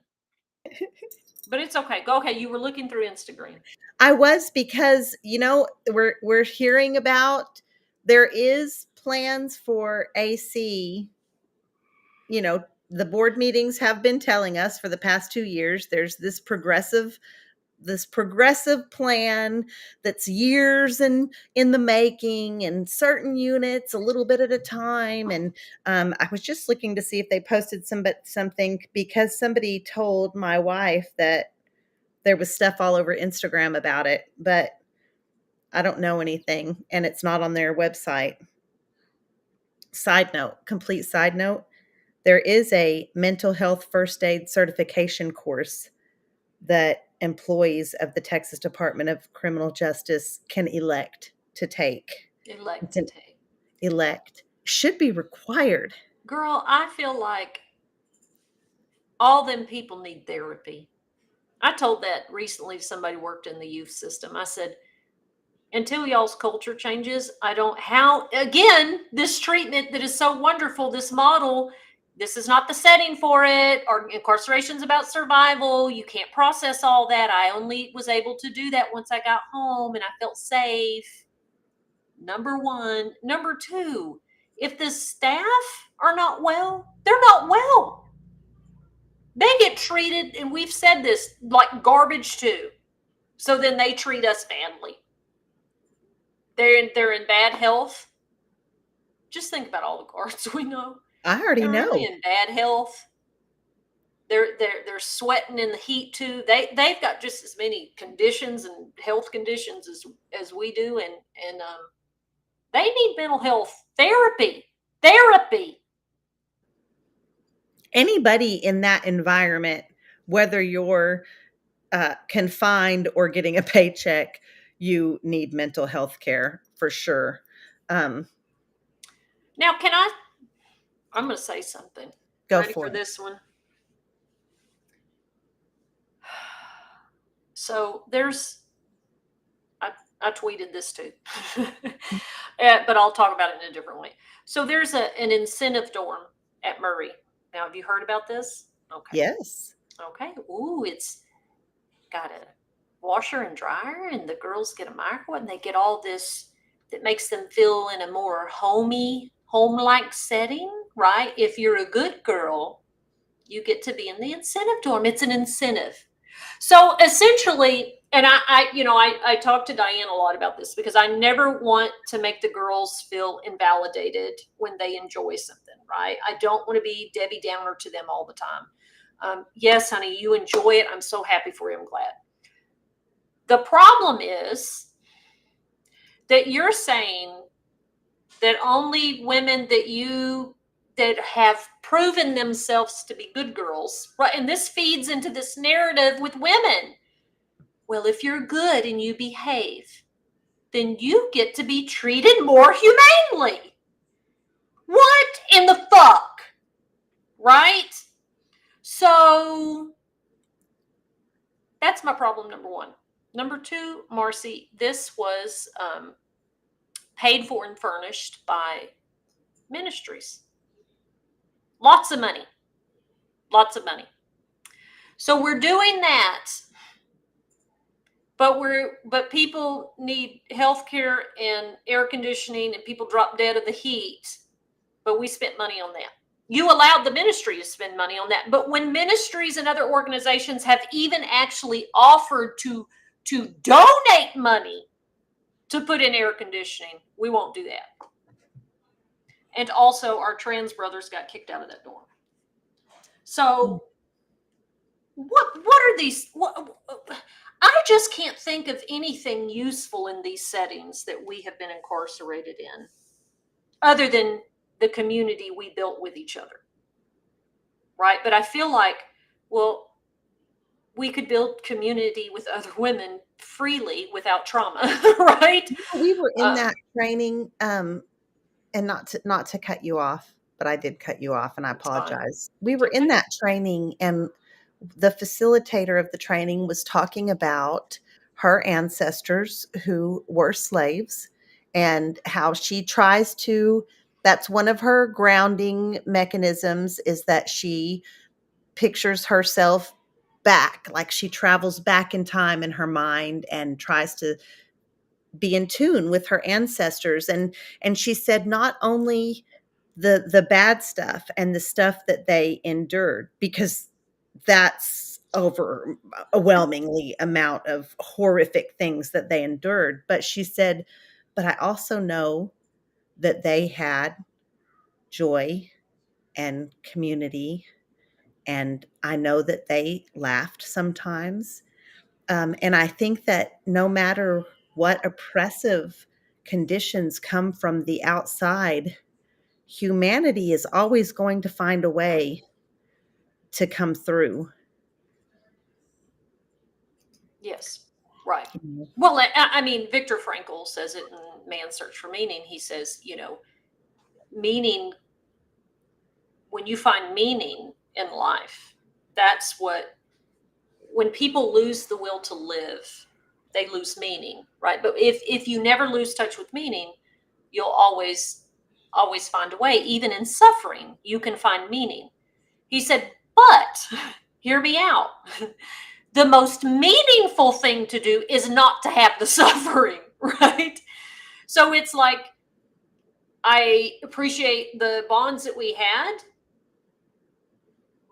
But it's okay. Go ahead. You were looking through Instagram. I was, because, we're hearing about, there is plans for AC. The board meetings have been telling us for the past 2 years there's this progressive plan that's years in the making, and certain units a little bit at a time. And I was just looking to see if they posted something, because somebody told my wife that there was stuff all over Instagram about it, but I don't know anything, and it's not on their website. Complete side note, there is a mental health first aid certification course that employees of the Texas Department of Criminal Justice can elect to take. Elect. Should be required. Girl, I feel like all them people need therapy. I told that recently to somebody who worked in the youth system. I said, until y'all's culture changes, again, this treatment that is so wonderful, this model, this is not the setting for it. Or incarceration's about survival. You can't process all that. I only was able to do that once I got home and I felt safe. Number one. Number two, if the staff are not well, they're not well. They get treated, and we've said this, like garbage too. So then they treat us badly. They're in bad health. Just think about all the guards we know. I already know. Really in bad health. They're sweating in the heat too. They've got just as many conditions and health conditions as we do, and they need mental health therapy. Anybody in that environment, whether you're confined or getting a paycheck, you need mental health care for sure. Now, I'm going to say something. Go Ready for this one? So I tweeted this too, but I'll talk about it in a different way. So there's an incentive dorm at Murray. Now, have you heard about this? Okay. Yes. Okay. Ooh, it's got a washer and dryer, and the girls get a microwave, and they get all this that makes them feel in a more home-like setting, right? If you're a good girl, you get to be in the incentive dorm. It's an incentive. So essentially, and I talked to Diane a lot about this, because I never want to make the girls feel invalidated when they enjoy something, right? I don't want to be Debbie Downer to them all the time. Yes, honey, you enjoy it. I'm so happy for you. I'm glad. The problem is that you're saying that only women that have proven themselves to be good girls, right? And this feeds into this narrative with women. Well, if you're good and you behave, then you get to be treated more humanely. What in the fuck? Right? So that's my problem, number one. Number two, Marci, this was paid for and furnished by ministries. Lots of money. So we're doing that, but people need health care and air conditioning, and people drop dead of the heat. But we spent money on that. You allowed the ministry to spend money on that. But when ministries and other organizations have even actually offered to donate money to put in air conditioning, we won't do that. And also, our trans brothers got kicked out of that dorm. So what are these? I just can't think of anything useful in these settings that we have been incarcerated in, other than the community we built with each other. Right? But I feel like, well, we could build community with other women freely without trauma, right? We were in that training, and not to cut you off, but I did cut you off, and I apologize. We were in that training, and the facilitator of the training was talking about her ancestors who were slaves, and how she tries to, that's one of her grounding mechanisms, is that she pictures herself back, like she travels back in time in her mind and tries to be in tune with her ancestors. And she said not only the bad stuff and the stuff that they endured, because that's overwhelmingly amount of horrific things that they endured, but she said, but I also know that they had joy and community, and I know that they laughed sometimes. And I think that no matter what oppressive conditions come from the outside, humanity is always going to find a way to come through. Yes, right. Mhm. Well, I mean, Viktor Frankl says it in Man's Search for Meaning. He says, meaning, when you find meaning in life, that's when people lose the will to live, they lose meaning, right? But if you never lose touch with meaning, you'll always find a way. Even in suffering, you can find meaning. He said, but hear me out. The most meaningful thing to do is not to have the suffering, right? So it's like, I appreciate the bonds that we had,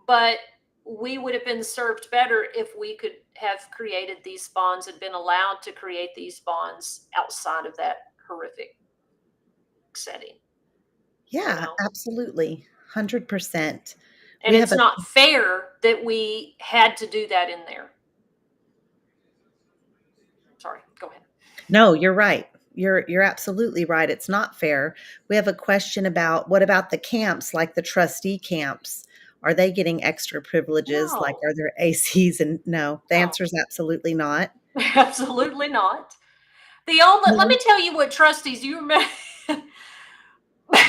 but we would have been served better if we could have created these bonds and been allowed to create these bonds outside of that horrific setting. Yeah, absolutely. 100%. And it's not fair that we had to do that in there. Sorry, go ahead. No, you're right. You're absolutely right. It's not fair. We have a question about, what about the camps, like the trustee camps? Are they getting extra privileges? Like, No. are there ACs? And no, the No. answer is absolutely not. Absolutely not. Let me tell you what trustees, you remember,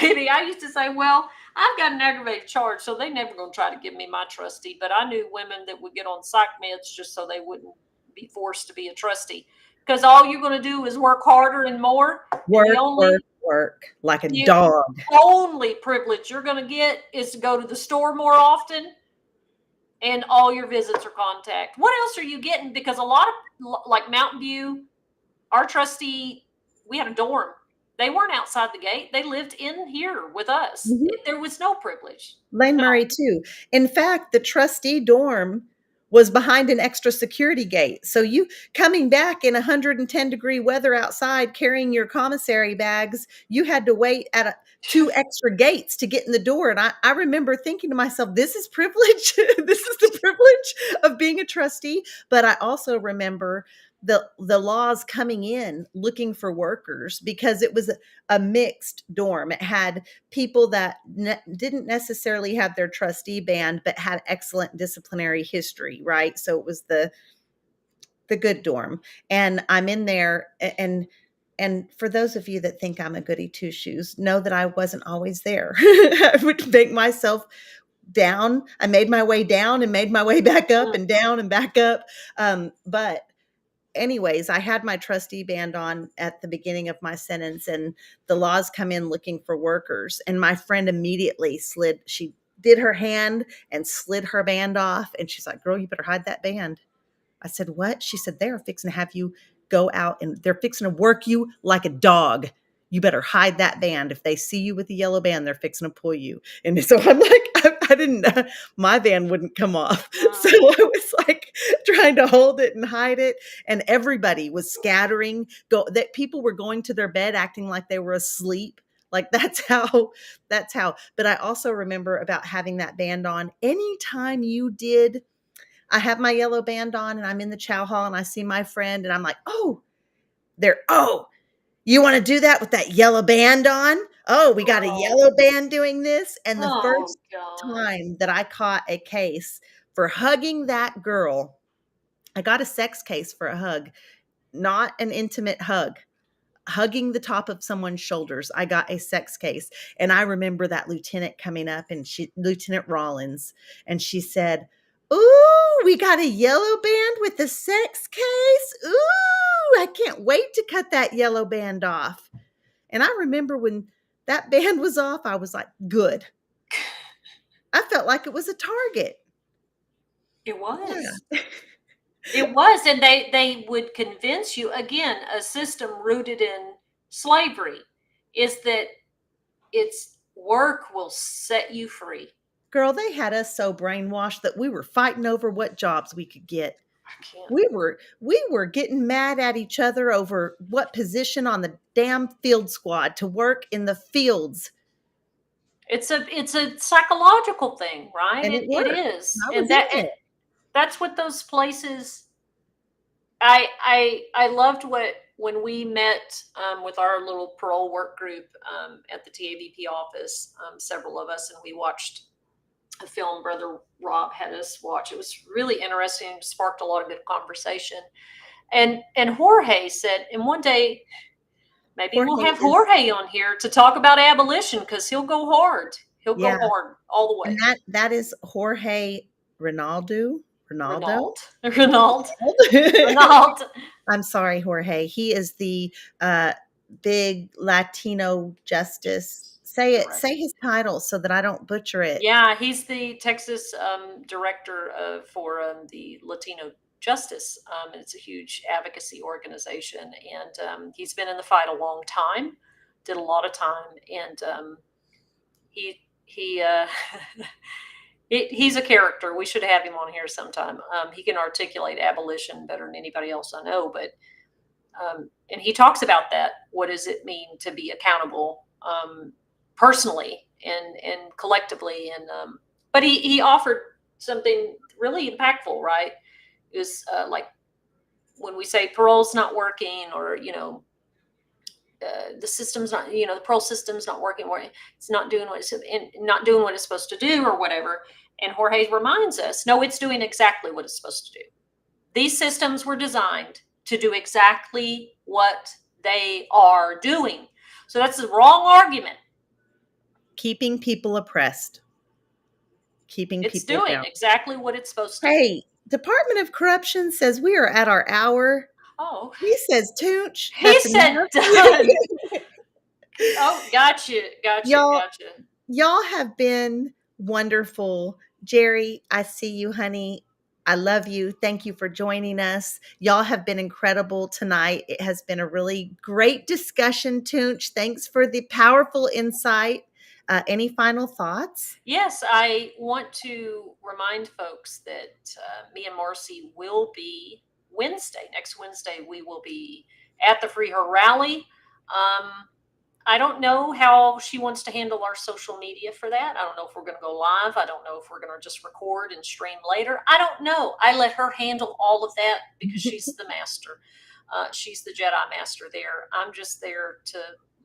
baby, I used to say, well, I've got an aggravated charge, so they never going to try to give me my trustee. But I knew women that would get on psych meds just so they wouldn't be forced to be a trustee. Because all you're going to do is work harder and more. Work like a dog. The only privilege you're going to get is to go to the store more often, and all your visits are contact. What else are you getting? Because a lot of, like Mountain View, our trustee, we had a dorm. They weren't outside the gate. They lived in here with us. Mhm. There was no privilege. Lane Murray too. In fact, the trustee dorm was behind an extra security gate. So you coming back in 110-degree weather outside carrying your commissary bags, you had to wait at 2 extra gates to get in the door. And I remember thinking to myself, this is privilege. This is the privilege of being a trustee. But I also remember the laws coming in looking for workers, because it was a mixed dorm. It had people that didn't necessarily have their trustee band, but had excellent disciplinary history, right? So it was the good dorm. And I'm in there, and for those of you that think I'm a goody two shoes, know that I wasn't always there. I would make myself down. I made my way down and made my way back up and down and back up. But anyways, I had my trustee band on at the beginning of my sentence, and the laws come in looking for workers. And my friend immediately she did her hand and slid her band off. And she's like, girl, you better hide that band. I said, what? She said, they're fixing to have you go out and they're fixing to work you like a dog. You better hide that band. If they see you with the yellow band, they're fixing to pull you. And so I'm like, I didn't, my band wouldn't come off. So I was like trying to hold it and hide it. And everybody was scattering, that people were going to their bed acting like they were asleep. Like that's how, but I also remember about having that band on. Anytime I have my yellow band on and I'm in the chow hall and I see my friend and I'm like, oh, you want to do that with that yellow band on? Oh, we got a yellow band doing this. And the first time that I caught a case for hugging that girl, I got a sex case for a hug, not an intimate hug. Hugging the top of someone's shoulders. I got a sex case. And I remember that lieutenant coming up, and Lieutenant Rollins, and she said, ooh, we got a yellow band with the sex case. Ooh, I can't wait to cut that yellow band off. And I remember when that band was off, I was like, good. I felt like it was a target. It was. Yeah. It was. And they would convince you, again, a system rooted in slavery is that it's work will set you free. Girl, they had us so brainwashed that we were fighting over what jobs we could get. I can't. We were getting mad at each other over what position on the damn field squad to work in the fields. It's a psychological thing, right? And it It worked. is. I was And in it. that's what those places. I loved when we met with our little parole work group at the TABP office, several of us, and we watched a film Brother Rob had us watch. It was really interesting, sparked a lot of good conversation. And Jorge said, and one day maybe we'll have Jorge on here to talk about abolition, because he'll go hard. He'll go hard all the way. And that is Jorge Ronaldo. Ronald. I'm sorry, Jorge. He is the big Latino justice. Say it. Say his title so that I don't butcher it. Yeah, he's the Texas director for the Latino Justice. It's a huge advocacy organization, and he's been in the fight a long time. Did a lot of time, and he's a character. We should have him on here sometime. He can articulate abolition better than anybody else I know, but and he talks about that. What does it mean to be accountable personally and collectively? And but he offered something really impactful, right? It was like when we say parole's not working, or the system's not, the parole system's not working, or it's not doing what it's supposed to do, or whatever. And Jorge reminds us, no, it's doing exactly what it's supposed to do. These systems were designed to do exactly what they are doing. So that's the wrong argument. Keeping people oppressed. It's doing exactly what it's supposed to do. Hey, Department of Corruption says we are at our hour. Oh. He says Toonch. He said done. Oh, gotcha. Y'all have been wonderful. Jerry, I see you, honey. I love you. Thank you for joining us. Y'all have been incredible tonight. It has been a really great discussion, Toonch. Thanks for the powerful insight. Any final thoughts? Yes, I want to remind folks that me and Marci will be next Wednesday, we will be at the Free Her Rally. I don't know how she wants to handle our social media for that. I don't know if we're going to go live. I don't know if we're going to just record and stream later. I don't know. I let her handle all of that because she's the master. She's the Jedi master there. I'm just there to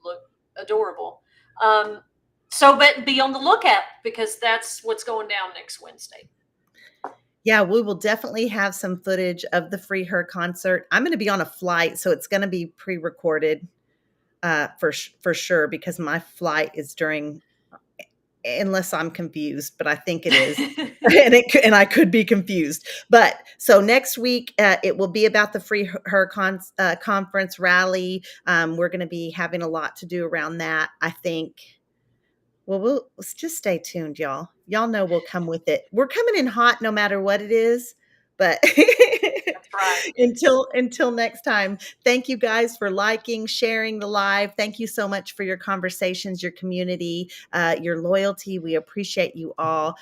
look adorable. But be on the lookout, because that's what's going down next Wednesday. Yeah, we will definitely have some footage of the Free Her concert. I'm going to be on a flight, so it's going to be pre-recorded for sure, because my flight is unless I'm confused, but I think it is, and I could be confused. But so next week, it will be about the Free Her conference rally. We're going to be having a lot to do around that, I think. Well, let's just stay tuned, y'all. Y'all know we'll come with it. We're coming in hot no matter what it is. But that's right. Until next time, thank you guys for liking, sharing the live. Thank you so much for your conversations, your community, your loyalty. We appreciate you all.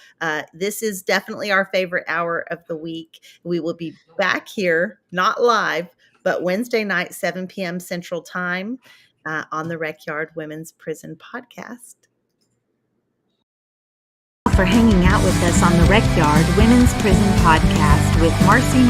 This is definitely our favorite hour of the week. We will be back here, not live, but Wednesday night, 7 p.m. Central Time on the Recyard Women's Prison Podcast. For hanging out with us on the Recyard Women's Prison Podcast with Marci